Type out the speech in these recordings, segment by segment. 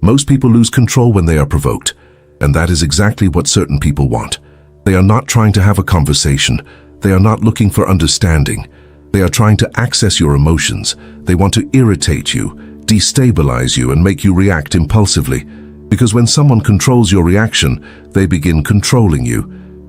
Most people lose control when they are provoked, and that is exactly what certain people want. They are not trying to have a conversation. They are not looking for understanding. They are trying to access your emotions. They want to irritate you, destabilize you, and make you react impulsively. Because when someone controls your reaction, they begin controlling you.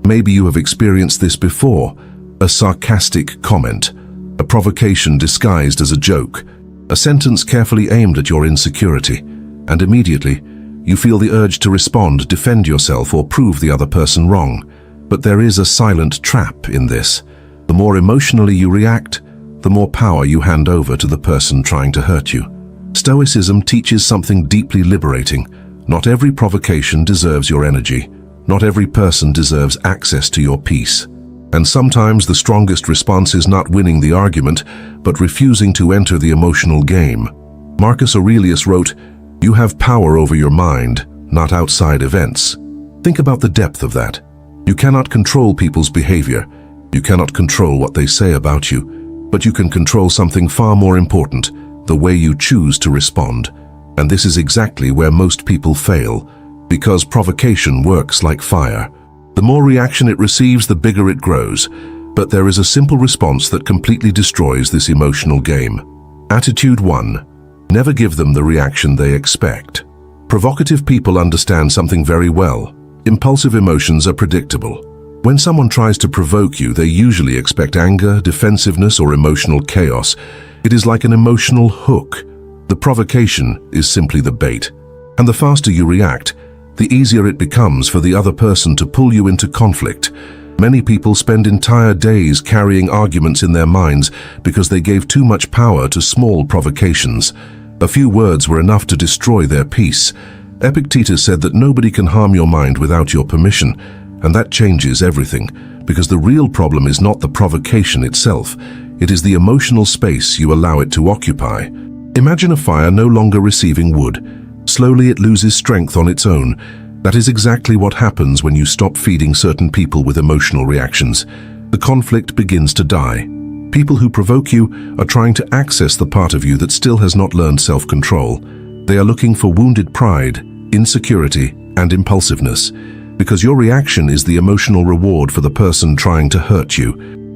Maybe you have experienced this before. A sarcastic comment, a provocation disguised as a joke, a sentence carefully aimed at your insecurity, and immediately you feel the urge to respond, defend yourself, or prove the other person wrong. But there is a silent trap in this. The more emotionally you react, the more power you hand over to the person trying to hurt you. Stoicism teaches something deeply liberating. Not every provocation deserves your energy. Not every person deserves access to your peace. And sometimes the strongest response is not winning the argument, but refusing to enter the emotional game. Marcus Aurelius wrote, "You have power over your mind, not outside events." Think about the depth of that. You cannot control people's behavior. You cannot control what they say about you, but you can control something far more important, the way you choose to respond. And this is exactly where most people fail, because provocation works like fire. The more reaction it receives, the bigger it grows. But there is a simple response that completely destroys this emotional game. Attitude 1. Never give them the reaction they expect. Provocative people understand something very well. Impulsive emotions are predictable. When someone tries to provoke you, they usually expect anger, defensiveness, or emotional chaos. It is like an emotional hook. The provocation is simply the bait. And the faster you react, the easier it becomes for the other person to pull you into conflict. Many people spend entire days carrying arguments in their minds because they gave too much power to small provocations. A few words were enough to destroy their peace. Epictetus said that nobody can harm your mind without your permission, and that changes everything, because the real problem is not the provocation itself. It is the emotional space you allow it to occupy. Imagine a fire no longer receiving wood. Slowly it loses strength on its own. That is exactly what happens when you stop feeding certain people with emotional reactions. The conflict begins to die. People who provoke you are trying to access the part of you that still has not learned self-control. They are looking for wounded pride, insecurity, and impulsiveness, because your reaction is the emotional reward for the person trying to hurt you.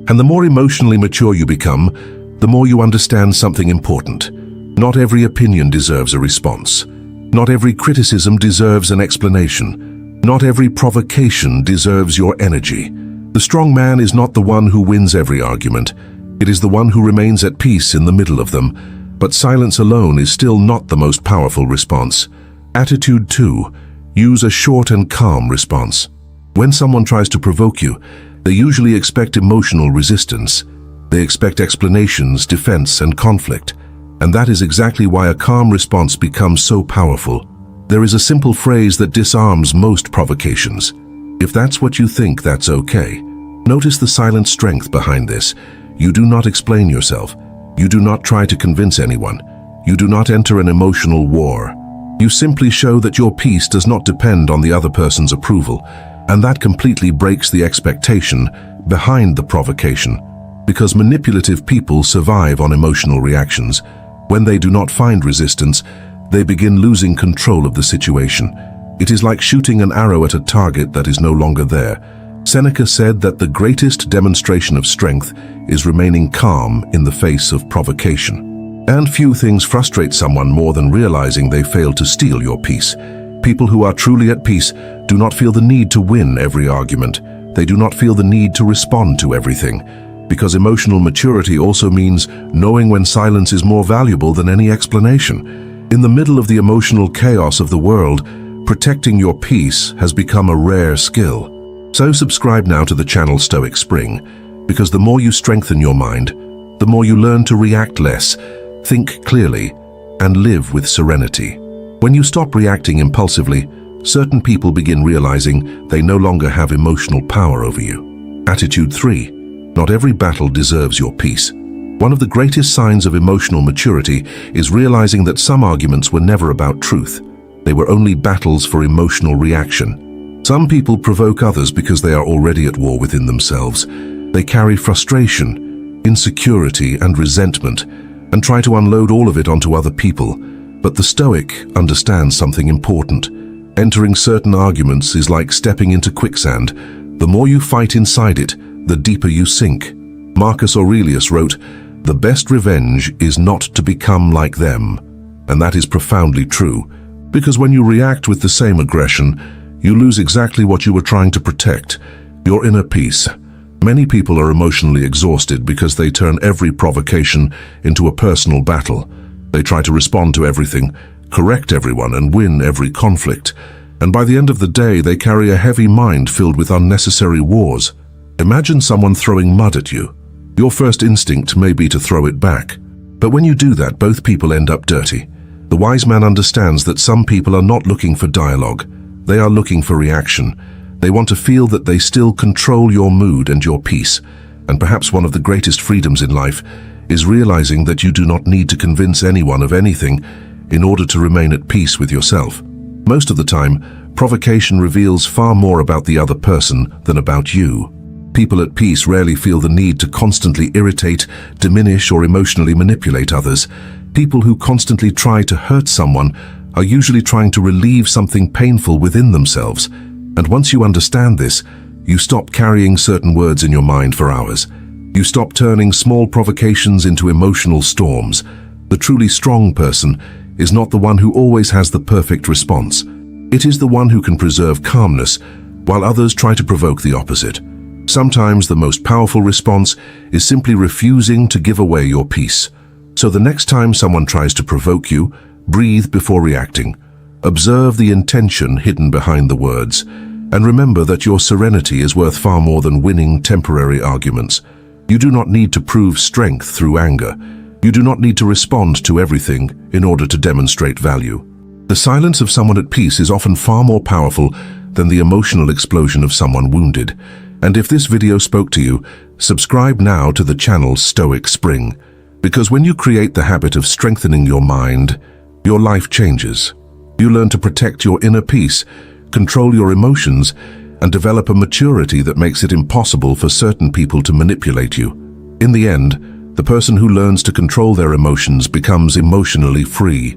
And the more emotionally mature you become, the more you understand something important. Not every opinion deserves a response. Not every criticism deserves an explanation. Not every provocation deserves your energy. The strong man is not the one who wins every argument. It is the one who remains at peace in the middle of them. But silence alone is still not the most powerful response. Attitude 2. Use a short and calm response. When someone tries to provoke you, they usually expect emotional resistance. They expect explanations, defense, and conflict. And that is exactly why a calm response becomes so powerful. There is a simple phrase that disarms most provocations. If that's what you think, that's okay. Notice the silent strength behind this. You do not explain yourself. You do not try to convince anyone. You do not enter an emotional war. You simply show that your peace does not depend on the other person's approval, and that completely breaks the expectation behind the provocation, because manipulative people survive on emotional reactions. When they do not find resistance, they begin losing control of the situation. It is like shooting an arrow at a target that is no longer there. Seneca said that the greatest demonstration of strength is remaining calm in the face of provocation. And few things frustrate someone more than realizing they failed to steal your peace. People who are truly at peace do not feel the need to win every argument. They do not feel the need to respond to everything. Because emotional maturity also means knowing when silence is more valuable than any explanation. In the middle of the emotional chaos of the world, protecting your peace has become a rare skill. So subscribe now to the channel Stoic Spring, because the more you strengthen your mind, the more you learn to react less, think clearly, and live with serenity. When you stop reacting impulsively, certain people begin realizing they no longer have emotional power over you. Attitude 3. Not every battle deserves your peace. One of the greatest signs of emotional maturity is realizing that some arguments were never about truth. They were only battles for emotional reaction. Some people provoke others because they are already at war within themselves. They carry frustration, insecurity, and resentment, and try to unload all of it onto other people. But the Stoic understands something important. Entering certain arguments is like stepping into quicksand. The more you fight inside it, the deeper you sink. Marcus Aurelius wrote, "The best revenge is not to become like them." And that is profoundly true, because when you react with the same aggression, you lose exactly what you were trying to protect, your inner peace. Many people are emotionally exhausted because they turn every provocation into a personal battle. They try to respond to everything, correct everyone, and win every conflict. And by the end of the day, they carry a heavy mind filled with unnecessary wars. Imagine someone throwing mud at you. Your first instinct may be to throw it back. But when you do that, both people end up dirty. The wise man understands that some people are not looking for dialogue. They are looking for reaction. They want to feel that they still control your mood and your peace. And perhaps one of the greatest freedoms in life is realizing that you do not need to convince anyone of anything in order to remain at peace with yourself. Most of the time, provocation reveals far more about the other person than about you. People at peace rarely feel the need to constantly irritate, diminish, or emotionally manipulate others. People who constantly try to hurt someone are usually trying to relieve something painful within themselves. And once you understand this, you stop carrying certain words in your mind for hours. You stop turning small provocations into emotional storms. The truly strong person is not the one who always has the perfect response. It is the one who can preserve calmness, while others try to provoke the opposite. Sometimes the most powerful response is simply refusing to give away your peace. So the next time someone tries to provoke you, breathe before reacting. Observe the intention hidden behind the words, and remember that your serenity is worth far more than winning temporary arguments. You do not need to prove strength through anger. You do not need to respond to everything in order to demonstrate value. The silence of someone at peace is often far more powerful than the emotional explosion of someone wounded. And if this video spoke to you, subscribe now to the channel Stoic Spring. Because when you create the habit of strengthening your mind, your life changes. You learn to protect your inner peace, control your emotions, and develop a maturity that makes it impossible for certain people to manipulate you. In the end, the person who learns to control their emotions becomes emotionally free.